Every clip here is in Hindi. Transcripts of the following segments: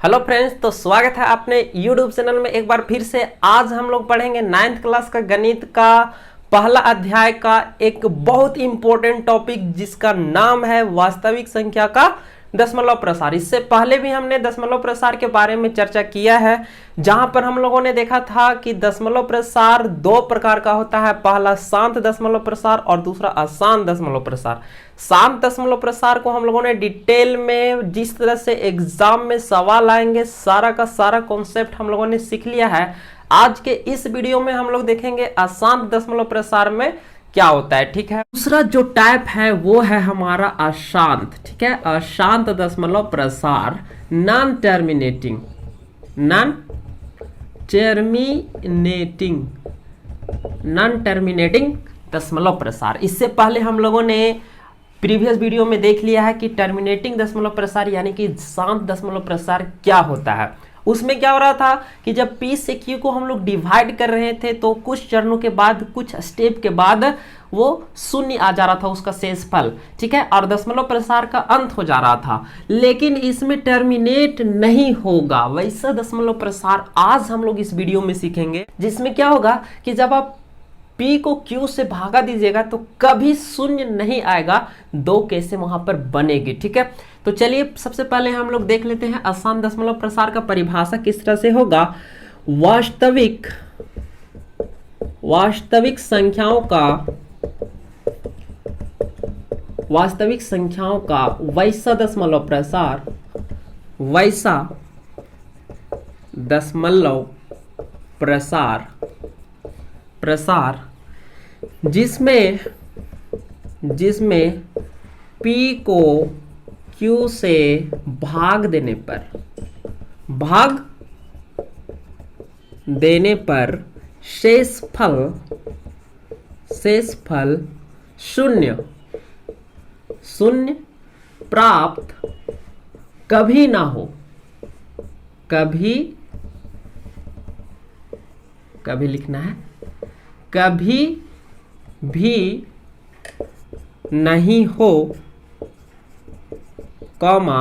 हेलो फ्रेंड्स, तो स्वागत है अपने यूट्यूब चैनल में एक बार फिर से। आज हम लोग पढ़ेंगे 9th क्लास का गणित का पहला अध्याय का एक बहुत इंपॉर्टेंट टॉपिक जिसका नाम है वास्तविक संख्या का दशमलव प्रसार। इससे पहले भी हमने दशमलव प्रसार के बारे में चर्चा किया है, जहां पर हम लोगों ने देखा था कि दशमलव प्रसार दो प्रकार का होता है। पहला शांत दशमलव प्रसार और दूसरा अशांत दशमलव प्रसार। शांत दशमलव प्रसार को हम लोगों ने डिटेल में जिस तरह से एग्जाम में सवाल आएंगे सारा का सारा कॉन्सेप्ट हम लोगों ने सीख लिया है। आज के इस वीडियो में हम लोग देखेंगे अशांत दशमलव प्रसार में क्या होता है। ठीक है, दूसरा जो टाइप है वो है हमारा अशांत। ठीक है, अशांत दशमलव प्रसार, नॉन टर्मिनेटिंग दशमलव प्रसार। इससे पहले हम लोगों ने प्रीवियस वीडियो में देख लिया है कि टर्मिनेटिंग दशमलव प्रसार यानी कि शांत दशमलव प्रसार क्या होता है। उसमें क्या हो रहा था कि जब P से Q को हम लोग डिवाइड कर रहे थे तो कुछ चरणों के बाद, कुछ स्टेप के बाद वो शून्य आ जा रहा था उसका शेषफल। ठीक है, और दशमलव प्रसार का अंत हो जा रहा था। लेकिन इसमें टर्मिनेट नहीं होगा वैसा दशमलव प्रसार आज हम लोग इस वीडियो में सीखेंगे, जिसमें क्या होगा कि जब आप P को Q से भागा दीजिएगा तो कभी शून्य नहीं आएगा, दो कैसे वहां पर बनेगी। ठीक है, तो चलिए सबसे पहले हम लोग देख लेते हैं अशांत दशमलव प्रसार का परिभाषा किस तरह से होगा। वास्तविक संख्याओं का वैसा दशमलव प्रसार जिसमें P को Q से भाग देने पर शेषफल शून्य प्राप्त कभी ना हो, कभी लिखना है, कभी भी नहीं हो, कॉमा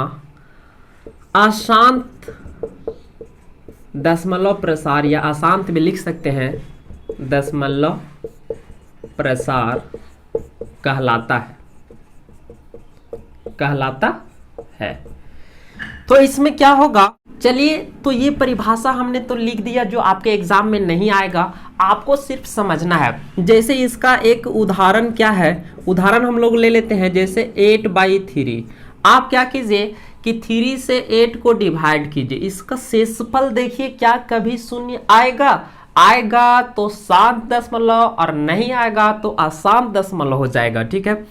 अशांत दशमलव प्रसार, या अशांत में लिख सकते हैं दशमलव प्रसार कहलाता है। तो इसमें क्या होगा, चलिए तो ये परिभाषा हमने तो लिख दिया जो आपके एग्जाम में नहीं आएगा, आपको सिर्फ समझना है। जैसे इसका एक उदाहरण क्या है, उदाहरण हम लोग ले लेते हैं जैसे 8/3। आप क्या कीजिए कि 3 से 8 को डिवाइड कीजिए, इसका शेषफल देखिए क्या कभी शून्य आएगा तो शांत दशमलव, और नहीं आएगा तो अशांत दशमलव हो जाएगा। ठीक है,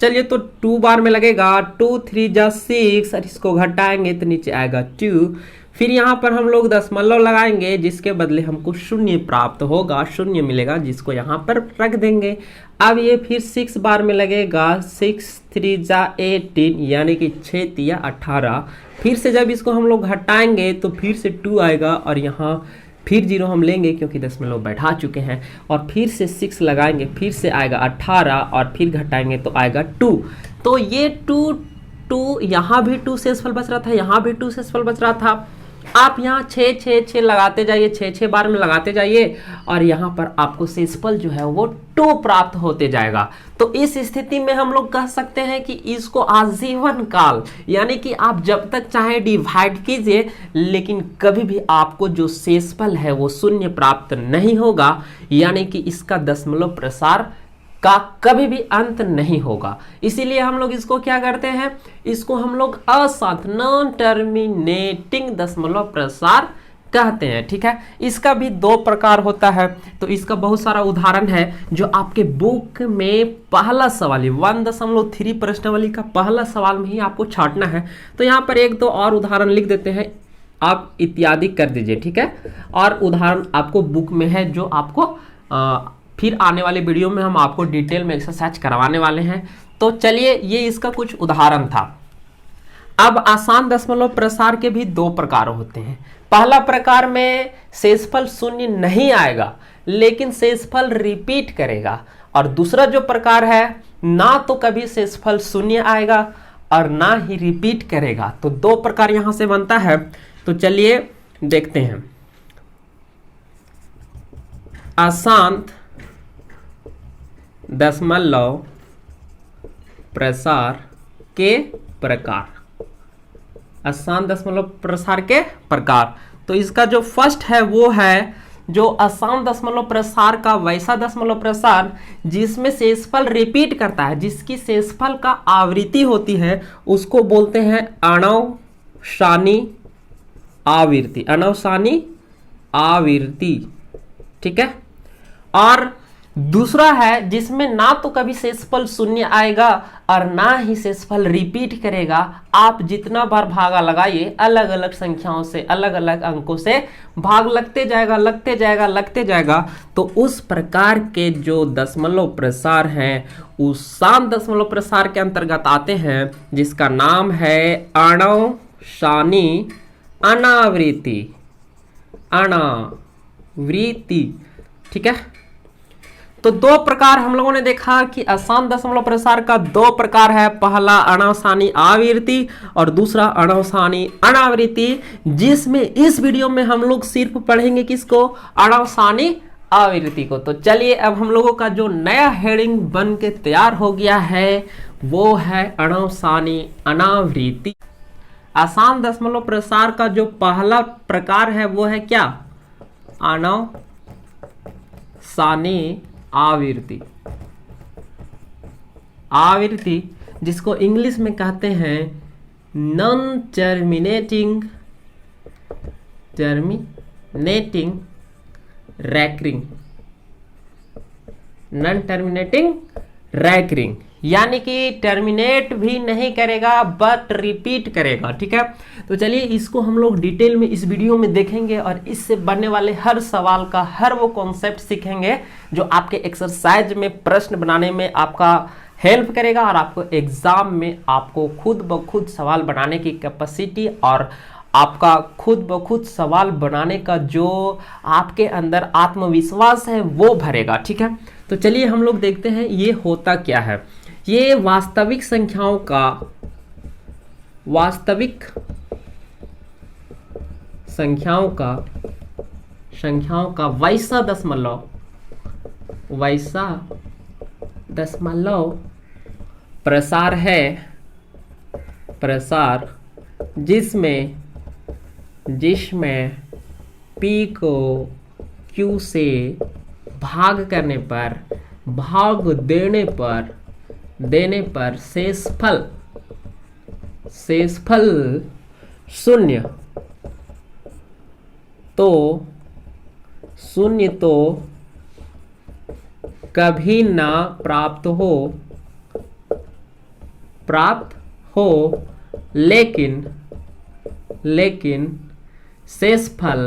चलिए तो 2 बार में लगेगा, 2 3 जा 6, और इसको घटाएंगे तो नीचे आएगा 2। फिर यहाँ पर हम लोग दशमलव लगाएंगे जिसके बदले हमको शून्य प्राप्त होगा, शून्य मिलेगा जिसको यहाँ पर रख देंगे। अब ये फिर 6 बार में लगेगा, 6 3 जा 18 यानी कि 6 तिया 18। फिर से जब इसको हम लोग घटाएंगे तो फिर से 2 आएगा, और यहाँ फिर 0 हम लेंगे क्योंकि दशमलव बैठा चुके हैं, और फिर से 6 लगाएंगे, फिर से आएगा 18, और फिर घटाएंगे तो आएगा 2। तो ये 2 यहाँ भी 2 शेषफल बच रहा था, यहाँ भी 2 शेषफल बच रहा था। आप यहाँ 6 लगाते जाइए, 6 बार में लगाते जाइए, और यहाँ पर आपको शेषफल जो है वो 2 प्राप्त होते जाएगा। तो इस स्थिति में हम लोग कह सकते हैं कि इसको आजीवन काल, यानी कि आप जब तक चाहे डिवाइड कीजिए लेकिन कभी भी आपको जो शेषफल है वो शून्य प्राप्त नहीं होगा, यानी कि इसका दशमलव प्रसार का कभी भी अंत नहीं होगा। इसीलिए हम लोग इसको क्या करते हैं, इसको हम लोग अशांत नॉन टर्मिनेटिंग दशमलव प्रसार कहते हैं। ठीक है, इसका भी 2 प्रकार होता है, तो इसका बहुत सारा उदाहरण है जो आपके बुक में पहला सवाल 1.3 प्रश्नावली का पहला सवाल में ही आपको छांटना है। तो यहाँ पर 1-2 और उदाहरण लिख देते हैं, आप इत्यादि कर दीजिए। ठीक है, और उदाहरण आपको बुक में है जो आपको फिर आने वाले वीडियो में हम आपको डिटेल में एक्सरसाइज करवाने वाले हैं। तो चलिए ये इसका कुछ उदाहरण था। अब आसान दशमलव प्रसार के भी 2 प्रकार होते हैं। पहला प्रकार में शेषफल शून्य नहीं आएगा लेकिन शेषफल रिपीट करेगा, और दूसरा जो प्रकार है ना तो कभी शेषफल शून्य आएगा और ना ही रिपीट करेगा। तो 2 प्रकार यहां से बनता है। तो चलिए देखते हैं। अशांत दशमलव प्रसार के प्रकार, अशांत दशमलव प्रसार के प्रकार। तो इसका जो फर्स्ट है वो है जो अशांत दशमलव प्रसार का वैसा दशमलव प्रसार जिसमें शेषफल रिपीट करता है, जिसकी शेषफल का आवृत्ति होती है, उसको बोलते हैं अनवसानी आवृत्ति, अनवसानी आवृत्ति। ठीक है। और दूसरा है जिसमें ना तो कभी शेषफल शून्य आएगा और ना ही शेषफल रिपीट करेगा। आप जितना बार भागा लगाइए, अलग अलग संख्याओं से, अलग अलग अंकों से भाग लगते जाएगा, लगते जाएगा, लगते जाएगा। तो उस प्रकार के जो दशमलव प्रसार हैं उस शांत दशमलव प्रसार के अंतर्गत आते हैं, जिसका नाम है अनवसानी अनावृत्ति, अनावृत्ति। ठीक है। तो दो प्रकार हम लोगों ने देखा कि अशांत दशमलव प्रसार का दो प्रकार है, पहला अनवसानी आवृत्ति और दूसरा अनवसानी अनावृत्ति, जिसमें इस वीडियो में हम लोग सिर्फ पढ़ेंगे किसको, अनवसानी आवृत्ति को। तो चलिए अब हम लोगों का जो नया हेडिंग बन के तैयार हो गया है वो है अनवसानी अनावृत्ति। अशांत दशमलव प्रसार का जो पहला प्रकार है वो है क्या, अनवसानी आवृत्ति, आवृत्ति जिसको इंग्लिश में कहते हैं non terminating recurring, non terminating recurring, यानी कि टर्मिनेट भी नहीं करेगा बट रिपीट करेगा। ठीक है। तो चलिए इसको हम लोग डिटेल में इस वीडियो में देखेंगे और इससे बनने वाले हर सवाल का हर वो कॉन्सेप्ट सीखेंगे जो आपके एक्सरसाइज में प्रश्न बनाने में आपका हेल्प करेगा और आपको एग्जाम में आपको खुद ब खुद सवाल बनाने की कैपेसिटी और आपका खुद ब खुद सवाल बनाने का जो आपके अंदर आत्मविश्वास है वो भरेगा। ठीक है। तो चलिए हम लोग देखते हैं ये होता क्या है। ये वास्तविक संख्याओं का वैसा दशमलव प्रसार है, प्रसार जिसमें P को Q से भाग करने पर, भाग देने पर शेषफल शून्य तो कभी ना प्राप्त हो, लेकिन शेषफल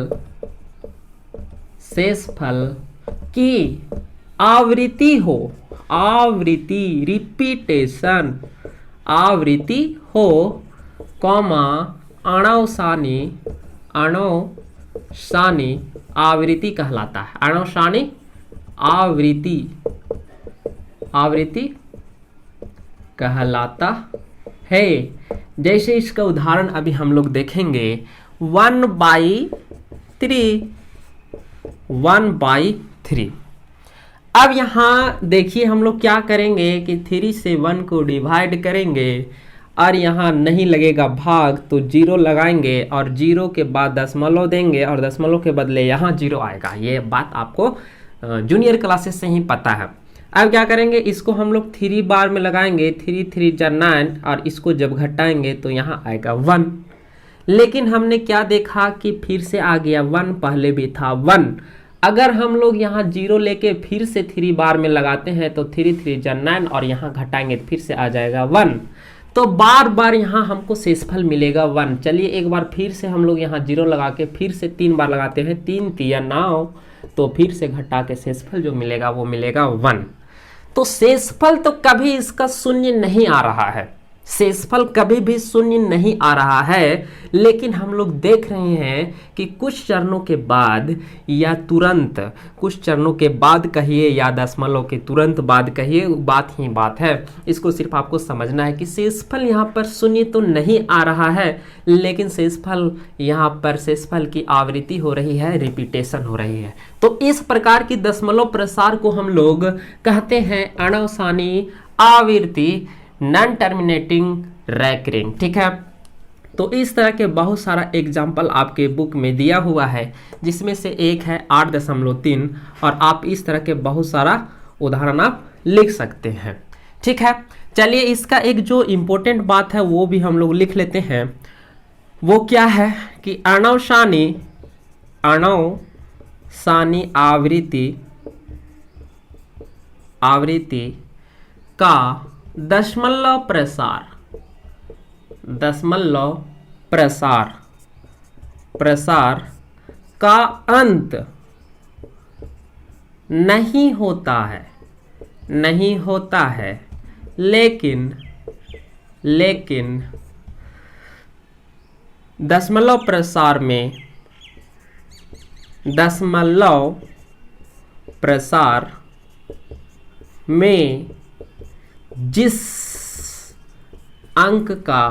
की आवृत्ति हो, कॉमा अनवसानी आवृत्ति कहलाता है, अनवसानी आवृत्ति कहलाता है। जैसे इसका उदाहरण अभी हम लोग देखेंगे 1/3। अब यहाँ देखिए हम लोग क्या करेंगे कि 3 से 1 को डिवाइड करेंगे और यहाँ नहीं लगेगा भाग तो 0 लगाएंगे और 0 के बाद दशमलव देंगे और दशमलव के बदले यहाँ 0 आएगा। ये बात आपको जूनियर क्लासेस से ही पता है। अब क्या करेंगे, इसको हम लोग 3 बार में लगाएंगे, 3 3 जा 9 और इसको जब घटाएंगे तो यहाँ आएगा 1। लेकिन हमने क्या देखा कि फिर से आ गया 1, पहले भी था 1। अगर हम लोग यहाँ 0 लेके फिर से 3 बार में लगाते हैं तो 3 3 जा 9 और यहाँ घटाएंगे तो फिर से आ जाएगा 1। तो बार बार यहाँ हमको शेषफल मिलेगा 1। चलिए एक बार फिर से हम लोग यहाँ 0 लगा के फिर से 3 बार लगाते हैं, 3 3 9, तो फिर से घटा के शेषफल जो मिलेगा वो मिलेगा 1। तो शेषफल तो कभी इसका शून्य नहीं आ रहा है, शेषफल कभी भी शून्य नहीं आ रहा है, लेकिन हम लोग देख रहे हैं कि कुछ चरणों के बाद या तुरंत, कुछ चरणों के बाद कहिए या दशमलव के तुरंत बाद कहिए, बात ही बात है। इसको सिर्फ आपको समझना है कि शेषफल यहाँ पर शून्य तो नहीं आ रहा है, लेकिन शेषफल यहाँ पर शेषफल की आवृत्ति हो रही है, रिपीटेशन हो रही है। तो इस प्रकार की दशमलव प्रसार को हम लोग कहते हैं अनवसानी आवृत्ति, नॉन टर्मिनेटिंग रैकरिंग। ठीक है, तो इस तरह के बहुत सारा एग्जाम्पल आपके बुक में दिया हुआ है, जिसमें से एक है 8.3, और आप इस तरह के बहुत सारा उदाहरण आप लिख सकते हैं। ठीक है, चलिए इसका एक जो इम्पोर्टेंट बात है वो भी हम लोग लिख लेते हैं। वो क्या है कि अनवसानी आवृत्ति का दशमलव प्रसार का अंत नहीं होता है, लेकिन दशमलव प्रसार में जिस अंक का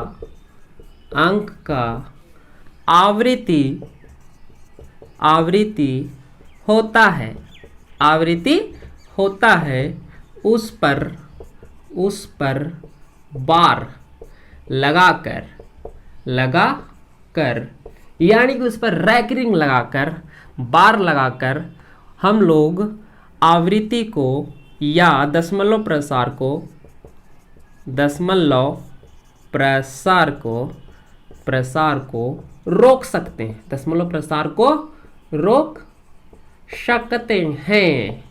आवृत्ति होता है उस पर बार लगाकर यानी कि उस पर रैकरिंग लगाकर, बार लगाकर हम लोग आवृत्ति को या दशमलव प्रसार को रोक सकते हैं, दशमलव प्रसार को रोक सकते हैं।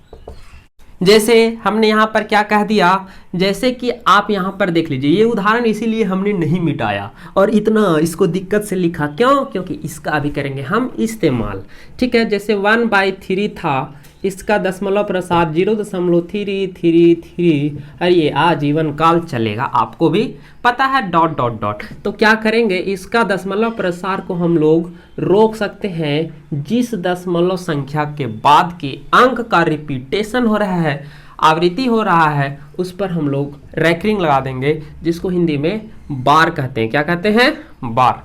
जैसे हमने यहाँ पर क्या कह दिया, जैसे कि आप यहाँ पर देख लीजिए, ये उदाहरण इसीलिए हमने नहीं मिटाया और इतना इसको दिक्कत से लिखा, क्यों? क्योंकि इसका अभी करेंगे हम इस्तेमाल। ठीक है, जैसे 1/3 था, इसका दशमलव प्रसार 0.333, और ये आजीवन काल चलेगा, आपको भी पता है, डॉट डॉट डॉट। तो क्या करेंगे, इसका दशमलव प्रसार को हम लोग रोक सकते हैं जिस दशमलव संख्या के बाद के अंक का रिपीटेशन हो रहा है, आवृत्ति हो रहा है, उस पर हम लोग रैकरिंग लगा देंगे, जिसको हिंदी में बार कहते हैं। क्या कहते हैं? बार।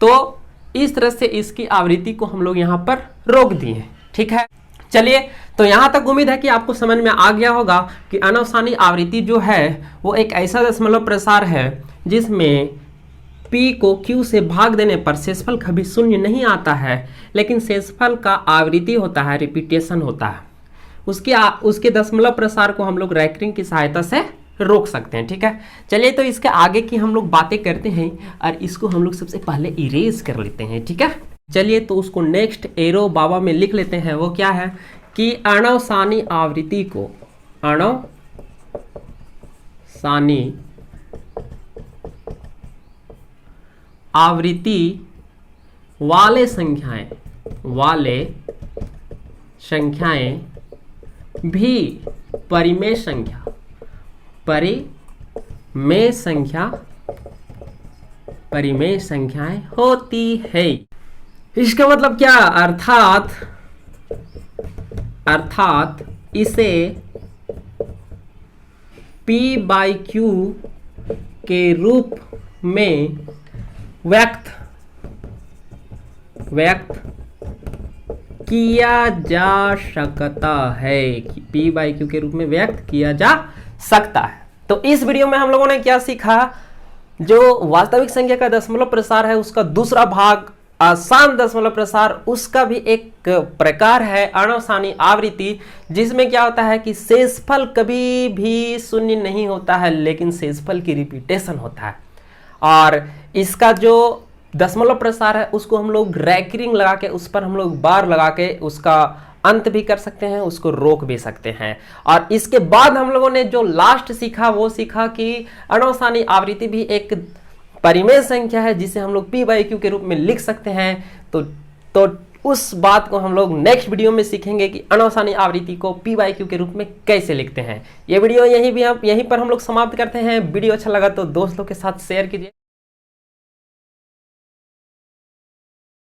तो इस तरह से इसकी आवृत्ति को हम लोग यहाँ पर रोक दिए। ठीक है, चलिए, तो यहाँ तक उम्मीद है कि आपको समझ में आ गया होगा कि अनवसानी आवृत्ति जो है वो एक ऐसा दशमलव प्रसार है जिसमें P को Q से भाग देने पर शेषफल कभी शून्य नहीं आता है, लेकिन शेषफल का आवृत्ति होता है, रिपीटेशन होता है। उसके दशमलव प्रसार को हम लोग रैकरिंग की सहायता से रोक सकते हैं। ठीक है, चलिए, तो इसके आगे की हम लोग बातें करते हैं और इसको हम लोग सबसे पहले इरेज कर लेते हैं। ठीक है, चलिए, तो उसको नेक्स्ट एरो बाबा में लिख लेते हैं। वो क्या है कि अनवसानी आवृत्ति को वाले संख्याएं भी परिमेय संख्याएं होती है। इसका मतलब क्या? अर्थात इसे P/Q के रूप में व्यक्त किया जा सकता है, P/Q के रूप में व्यक्त किया जा सकता है। तो इस वीडियो में हम लोगों ने क्या सीखा? जो वास्तविक संख्या का दशमलव प्रसार है उसका दूसरा भाग आसान दशमलव प्रसार, उसका भी एक प्रकार है अनवसानी आवृत्ति, जिसमें क्या होता है कि शेषफल कभी भी शून्य नहीं होता है, लेकिन शेषफल की रिपीटेशन होता है। और इसका जो दशमलव प्रसार है उसको हम लोग रैकरिंग लगा के, उस पर हम लोग बार लगा के उसका अंत भी कर सकते हैं, उसको रोक भी सकते हैं। और इसके बाद हम लोगों ने जो लास्ट सीखा वो सीखा कि अनवसानी आवृत्ति भी एक परिमेय संख्या है जिसे हम लोग P/Q के रूप में लिख सकते हैं। तो उस बात को हम लोग नेक्स्ट वीडियो में सीखेंगे कि अनवसानी आवृत्ति को PYQ के रूप में कैसे लिखते हैं। ये वीडियो यहीं पर हम लोग समाप्त करते हैं। वीडियो अच्छा लगा तो दोस्तों के साथ शेयर कीजिए।